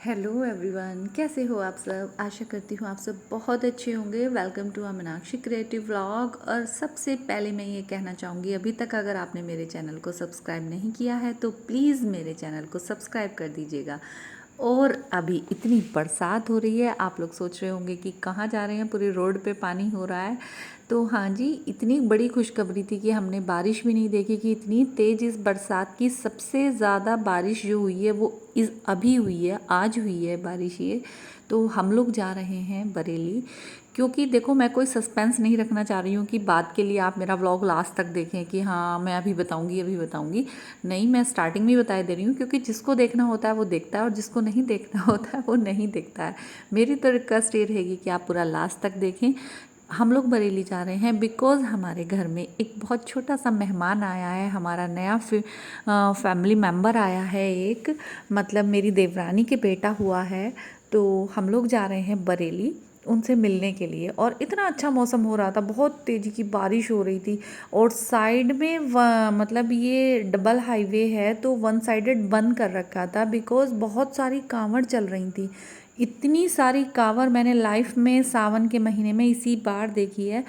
Hello everyone, कैसे हो आप सब। आशा करती हूँ आप सब बहुत अच्छे होंगे। Welcome to Meenakshi creative vlog. और सबसे पहले मैं ये कहना चाहूँगी, अभी तक अगर आपने मेरे चैनल को सब्सक्राइब नहीं किया है तो प्लीज़ मेरे चैनल को सब्सक्राइब कर दीजिएगा। और अभी इतनी बरसात हो रही है, आप लोग सोच रहे होंगे कि कहाँ जा रहे हैं, पूरी रोड पे पानी हो रहा है। तो हाँ जी, इतनी बड़ी खुशखबरी थी कि हमने बारिश भी नहीं देखी कि इतनी तेज़ इस बरसात की सबसे ज़्यादा बारिश जो हुई है वो अभी हुई है, आज हुई है बारिश ये। तो हम लोग जा रहे हैं बरेली, क्योंकि देखो मैं कोई सस्पेंस नहीं रखना चाह रही हूँ कि बात के लिए आप मेरा व्लॉग लास्ट तक देखें कि हाँ मैं अभी बताऊँगी। नहीं, मैं स्टार्टिंग में ही बता दे रही हूँ, क्योंकि जिसको देखना होता है वो देखता है और जिसको नहीं देखना होता है वो नहीं देखता है। मेरी तो रिक्वेस्ट ये रहेगी कि आप पूरा लास्ट तक देखें। हम लोग बरेली जा रहे हैं बिकॉज़ हमारे घर में एक बहुत छोटा सा मेहमान आया है, हमारा नया फैमिली मेम्बर आया है एक, मतलब मेरी देवरानी के बेटा हुआ है। तो हम लोग जा रहे हैं बरेली उनसे मिलने के लिए। और इतना अच्छा मौसम हो रहा था, बहुत तेज़ी की बारिश हो रही थी। और साइड में मतलब ये डबल हाईवे है तो वन साइडेड बंद कर रखा था बिकॉज़ बहुत सारी कांवड़ चल रही थी। इतनी सारी कांवड़ मैंने लाइफ में सावन के महीने में इसी बार देखी है।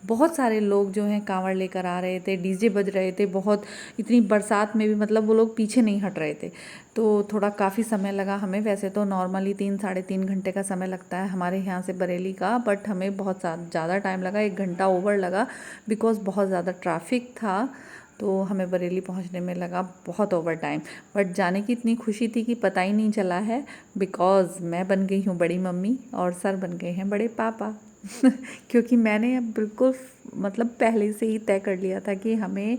बहुत सारे लोग जो हैं कांवड़ लेकर आ रहे थे, डीजे बज रहे थे बहुत, इतनी बरसात में भी मतलब वो लोग पीछे नहीं हट रहे थे। तो थोड़ा काफ़ी समय लगा हमें। वैसे तो नॉर्मली 3 साढ़े 3 घंटे का समय लगता है हमारे यहाँ से बरेली का, बट हमें बहुत ज़्यादा टाइम लगा, 1 घंटा ओवर लगा बिकॉज़ बहुत ज़्यादा ट्रैफिक था। तो हमें बरेली पहुंचने में लगा बहुत ओवर टाइम। बट जाने की इतनी खुशी थी कि पता ही नहीं चला है बिकॉज़ मैं बन गई हूँ बड़ी मम्मी और सर बन गए हैं बड़े पापा। क्योंकि मैंने अब बिल्कुल मतलब पहले से ही तय कर लिया था कि हमें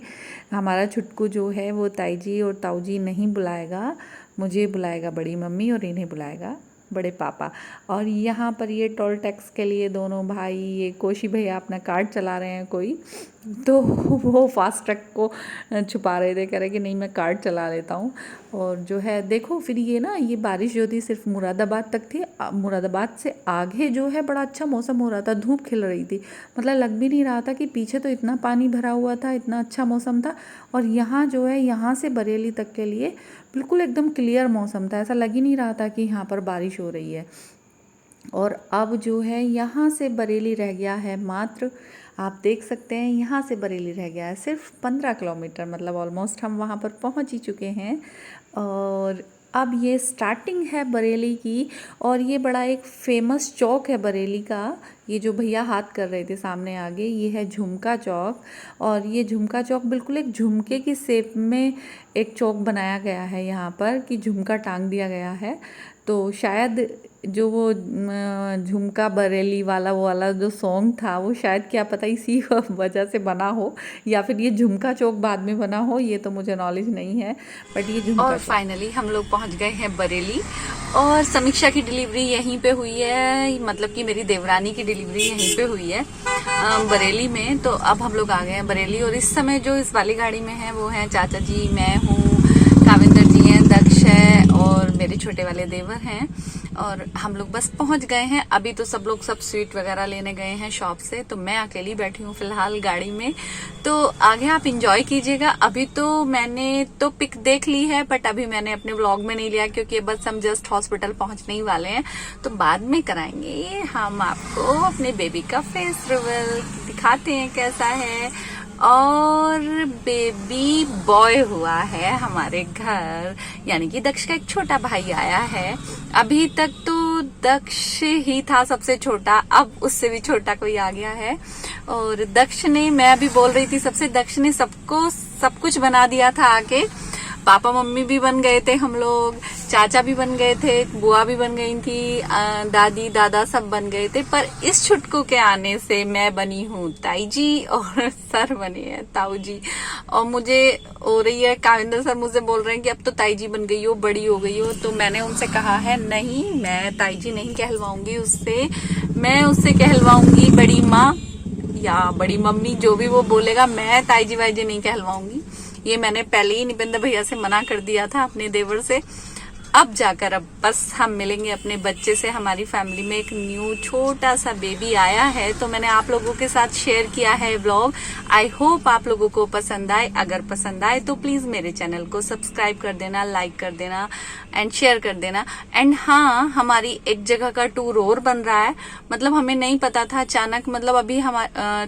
हमारा छुटकू जो है वो ताई जी और ताऊ जी नहीं बुलाएगा, मुझे बुलाएगा बड़ी मम्मी और इन्हें बुलाएगा बड़े पापा। और यहाँ पर ये टोल टैक्स के लिए दोनों भाई, ये कोशी भैया अपना कार्ड चला रहे हैं कोई, तो वो फास्ट ट्रैक को छुपा रहे थे, कह रहे कि नहीं मैं कार्ड चला लेता हूँ। और जो है देखो फिर ये ना, ये बारिश जो थी सिर्फ मुरादाबाद तक थी। मुरादाबाद से आगे जो है बड़ा अच्छा मौसम हो रहा था, धूप खिल रही थी, मतलब लग भी नहीं रहा था कि पीछे तो इतना पानी भरा हुआ था, इतना अच्छा मौसम था। और यहाँ जो है, यहाँ से बरेली तक के लिए बिल्कुल एकदम क्लियर मौसम था, ऐसा लग ही नहीं रहा था कि यहाँ पर बारिश हो रही है। और अब जो है यहाँ से बरेली रह गया है मात्र, आप देख सकते हैं यहाँ से बरेली रह गया है सिर्फ 15 किलोमीटर, मतलब ऑलमोस्ट हम वहाँ पर पहुँच ही चुके हैं। और अब ये स्टार्टिंग है बरेली की। और ये बड़ा एक फेमस चौक है बरेली का, ये जो भैया हाथ कर रहे थे सामने आगे, ये है झुमका चौक। और ये झुमका चौक बिल्कुल एक झुमके की शेप में एक चौक बनाया गया है यहाँ पर, कि झुमका टांग दिया गया है। तो शायद जो वो झुमका बरेली वाला वो वाला जो सॉन्ग था वो शायद क्या पता इसी वजह से बना हो, या फिर ये झुमका चौक बाद में बना हो, ये तो मुझे नॉलेज नहीं है। बट ये झुमका। और फाइनली हम लोग पहुंच गए हैं बरेली। और समीक्षा की डिलीवरी यहीं पे हुई है, मतलब कि मेरी देवरानी की डिलीवरी यहीं पे हुई है बरेली में। तो अब हम लोग आ गए हैं बरेली। और इस समय जो इस वाली गाड़ी में है वो है चाचा जी, मैं हूँ, काविंदर जी हैं, दक्ष है और मेरे छोटे वाले देवर हैं। और हम लोग बस पहुंच गए हैं। अभी तो सब लोग सब स्वीट वगैरह लेने गए हैं शॉप से, तो मैं अकेली बैठी हूँ फिलहाल गाड़ी में। तो आगे आप इंजॉय कीजिएगा। अभी तो मैंने तो पिक देख ली है, बट अभी मैंने अपने व्लॉग में नहीं लिया क्योंकि बस हम जस्ट हॉस्पिटल पहुंचने ही वाले हैं। तो बाद में कराएंगे हम आपको अपने बेबी का फेस रिवील, दिखाते हैं कैसा है। और बेबी बॉय हुआ है हमारे घर, यानी कि दक्ष का एक छोटा भाई आया है। अभी तक तो दक्ष ही था सबसे छोटा, अब उससे भी छोटा कोई आ गया है। और दक्ष ने, मैं अभी बोल रही थी सबसे, दक्ष ने सबको सब कुछ बना दिया था आके। पापा मम्मी भी बन गए थे हम लोग, चाचा भी बन गए थे, बुआ भी बन गई थी, दादी दादा सब बन गए थे। पर इस छुटकू के आने से मैं बनी हूँ ताई जी और सर बने हैं ताऊ जी। और मुझे हो रही है, काविंदर सर मुझसे बोल रहे हैं कि अब तो ताई जी बन गई हो, बड़ी हो गई हो। तो मैंने उनसे कहा है नहीं, मैं ताई जी नहीं कहलवाऊंगी उससे, मैं उससे कहलवाऊंगी बड़ी माँ या बड़ी मम्मी, जो भी वो बोलेगा। मैं ताई जी वाई जी नहीं कहलवाऊंगी। ये मैंने पहले ही निपेंद्र भैया से मना कर दिया था, अपने देवर से। अब जाकर अब बस हम मिलेंगे अपने बच्चे से। हमारी फैमिली में एक न्यू छोटा सा बेबी आया है, तो मैंने आप लोगों के साथ शेयर किया है व्लॉग। आई होप आप लोगों को पसंद आए। अगर पसंद आए तो प्लीज मेरे चैनल को सब्सक्राइब कर देना, लाइक कर देना एंड शेयर कर देना। एंड हाँ, हमारी एक जगह का टूर और बन रहा है। मतलब हमें नहीं पता था, अचानक मतलब अभी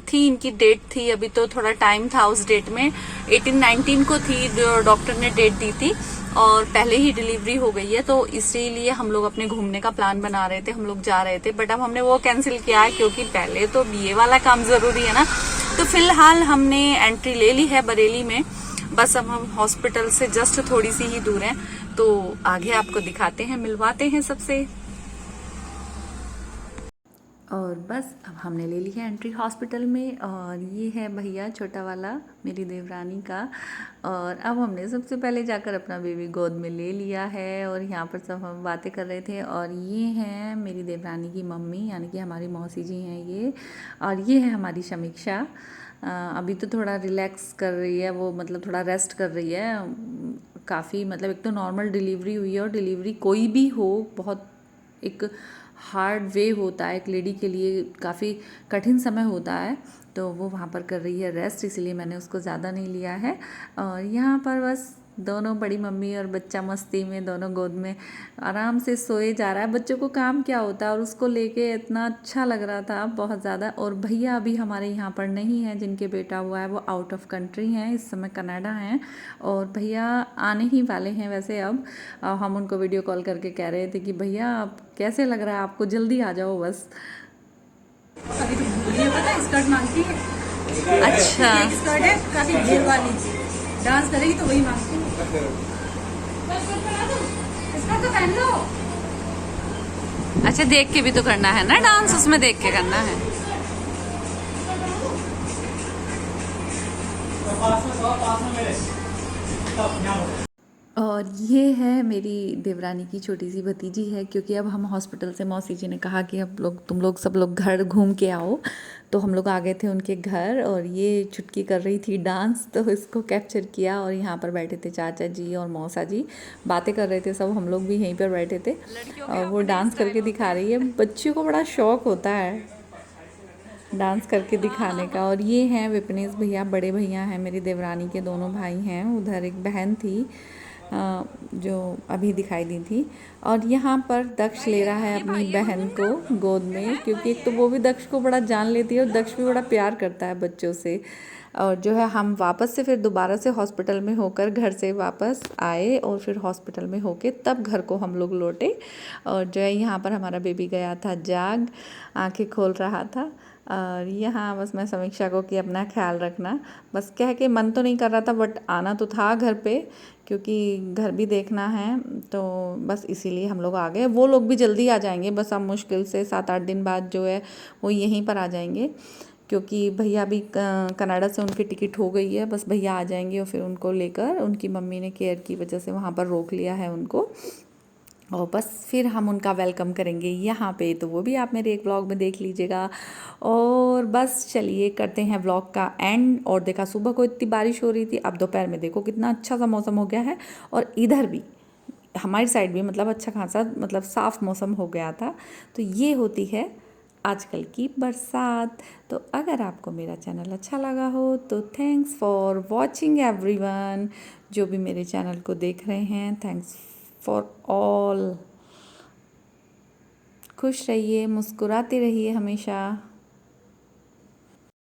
थी इनकी डेट थी, अभी तो थोड़ा टाइम था उस डेट में, 18-19 को थी जो डॉक्टर ने डेट दी थी, और पहले ही डिलीवरी हो गई है। तो इसीलिए हम लोग अपने घूमने का प्लान बना रहे थे, हम लोग जा रहे थे, बट अब हमने वो कैंसिल किया है क्योंकि पहले तो बीए वाला काम जरूरी है ना। तो फिलहाल हमने एंट्री ले ली है बरेली में। बस अब हम हॉस्पिटल से जस्ट थोड़ी सी ही दूर हैं, तो आगे आपको दिखाते हैं, मिलवाते हैं सबसे। और बस अब हमने ले ली है एंट्री हॉस्पिटल में, और ये है भैया छोटा वाला मेरी देवरानी का। और अब हमने सबसे पहले जाकर अपना बेबी गोद में ले लिया है, और यहाँ पर सब हम बातें कर रहे थे। और ये हैं मेरी देवरानी की मम्मी, यानी कि हमारी मौसी जी हैं ये। और ये है हमारी समीक्षा। अभी तो थोड़ा रिलैक्स कर रही है वो, मतलब थोड़ा रेस्ट कर रही है काफ़ी। मतलब एक तो नॉर्मल डिलीवरी हुई है, और डिलीवरी कोई भी हो बहुत एक हार्ड वे होता है, एक लेडी के लिए काफ़ी कठिन समय होता है। तो वो वहाँ पर कर रही है रेस्ट, इसलिए मैंने उसको ज़्यादा नहीं लिया है। और यहाँ पर बस दोनों बड़ी मम्मी और बच्चा मस्ती में दोनों गोद में आराम से सोए जा रहा है। बच्चों को काम क्या होता है, और उसको लेके इतना अच्छा लग रहा था बहुत ज़्यादा। और भैया अभी हमारे यहाँ पर नहीं है, जिनके बेटा हुआ है वो आउट ऑफ कंट्री हैं, इस समय कनाडा हैं। और भैया आने ही वाले हैं वैसे अब। हम उनको वीडियो कॉल करके कह रहे थे कि भैया आप कैसे लग रहा है आपको, जल्दी आ जाओ बस। अभी तो ये पता है स्कर्ट मांगती है। अच्छा, एक स्कर्ट है काफी घेर वाली, डांस करेगी तो वही मांगती है। स्कर्ट तो पहन लो। अच्छा देख के भी तो करना है ना डांस, उसमें देख के करना है। और ये है मेरी देवरानी की छोटी सी भतीजी है, क्योंकि अब हम हॉस्पिटल से मौसी जी ने कहा कि अब लोग तुम लोग सब लोग घर घूम के आओ, तो हम लोग आ गए थे उनके घर। और ये चुटकी कर रही थी डांस, तो इसको कैप्चर किया। और यहाँ पर बैठे थे चाचा जी और मौसा जी, बातें कर रहे थे सब, हम लोग भी यहीं पर बैठे थे। और वो डांस करके दिखा रही है। बच्चियों को बड़ा शौक होता है डांस करके दिखाने का। और ये हैं विपनेश भैया, बड़े भैया हैं मेरी देवरानी के, दोनों भाई हैं। उधर एक बहन थी जो अभी दिखाई दी थी। और यहाँ पर दक्ष ले रहा है अपनी बहन को गोद में, क्योंकि एक तो वो भी दक्ष को बड़ा जान लेती है, और दक्ष भी बड़ा प्यार करता है बच्चों से। और जो है हम वापस से फिर दोबारा से हॉस्पिटल में होकर घर से वापस आए, और फिर हॉस्पिटल में होके तब घर को हम लोग लौटे। और जो है यहाँ पर हमारा बेबी गया था जाग, आंखें खोल रहा था। और यहाँ बस मैं समीक्षा को कि अपना ख्याल रखना, बस कह के मन तो नहीं कर रहा था, बट आना तो था घर पे, क्योंकि घर भी देखना है। तो बस इसीलिए हम लोग आ गए। वो लोग भी जल्दी आ जाएंगे, बस अब मुश्किल से 7-8 दिन बाद जो है वो यहीं पर आ जाएंगे, क्योंकि भैया भी कनाडा से उनकी टिकट हो गई है। बस भैया आ जाएंगे, और फिर उनको लेकर, उनकी मम्मी ने केयर की वजह से वहाँ पर रोक लिया है उनको, और बस फिर हम उनका वेलकम करेंगे यहाँ पे। तो वो भी आप मेरे एक व्लॉग में देख लीजिएगा। और बस चलिए करते हैं व्लॉग का एंड। और देखा सुबह को इतनी बारिश हो रही थी, अब दोपहर में देखो कितना अच्छा सा मौसम हो गया है। और इधर भी हमारी साइड भी मतलब अच्छा खासा मतलब साफ़ मौसम हो गया था। तो ये होती है आजकल की बरसात। तो अगर आपको मेरा चैनल अच्छा लगा हो तो थैंक्स फॉर वॉचिंग एवरीवन। जो भी मेरे चैनल को देख रहे हैं, थैंक्स फॉर ऑल। खुश रहिए, मुस्कुराते रहिए हमेशा।